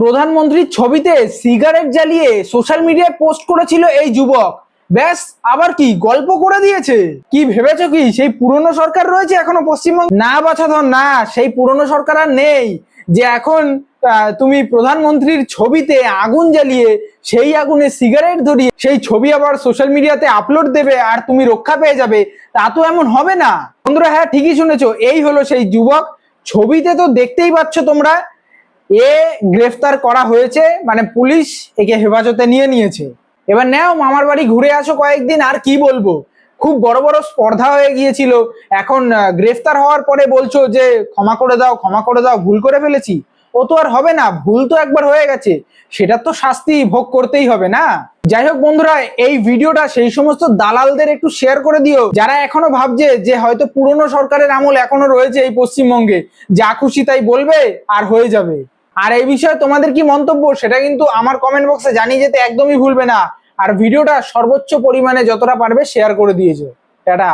প্রধানমন্ত্রীর ছবিতে সিগারেট জ্বালিয়ে সোশ্যাল মিডিয়ায় পোস্ট করেছিল এই যুবক। ব্যাস, আবার কি গল্প করে দিয়েছে? কি ভেবেছো কি সেই পুরনো সরকার রয়েছে এখনো পশ্চিমবঙ্গে? না বাছাধন, না, সেই পুরনো সরকার আর নেই যে এখন তুমি প্রধানমন্ত্রীর ছবিতে আগুন জ্বালিয়ে সেই আগুনে সিগারেট ধরিয়ে সেই ছবি আবার সোশ্যাল মিডিয়াতে আপলোড দেবে আর তুমি রক্ষা পেয়ে যাবে। তা তো এমন হবে না বন্ধুরা। হ্যাঁ, ঠিকই শুনেছো, এই হলো সেই যুবক। ছবিতে তো দেখতেই পাচ্ছ তোমরা, এ গ্রেফতার করা হয়েছে, মানে পুলিশ একে হেফাজতে নিয়ে নিয়েছে। এবার নাও মামার বাড়ি ঘুরে আসো কয়েকদিন। আর কি বলবো, খুব বড় বড় স্পর্ধা হয়ে গিয়েছিল, এখন গ্রেফতার হওয়ার পরে বলছো যে ক্ষমা করে দাও, ক্ষমা করে দাও, ভুল করে ফেলেছি। ও তো আর হবে না, ভুল তো একবার হয়ে গেছে, সেটা তো শাস্তি ভোগ করতেই হবে না। যাই হোক বন্ধুরা, এই ভিডিওটা সেই সমস্ত দালালদের একটু শেয়ার করে দিও যারা এখনো ভাবছে যে হয়তো পুরনো সরকারের আমল এখনো রয়েছে এই পশ্চিমবঙ্গে, যা খুশি তাই বলবে আর হয়ে যাবে। আর এই বিষয়ে তোমাদের কি মন্তব্য সেটা কিন্তু আমার কমেন্ট বক্সে জানিয়ে যেতে একদমই ভুলবে না। আর ভিডিওটা সর্বোচ্চ পরিমাণে যতটা পারবে শেয়ার করে দিয়েছো। টাটা।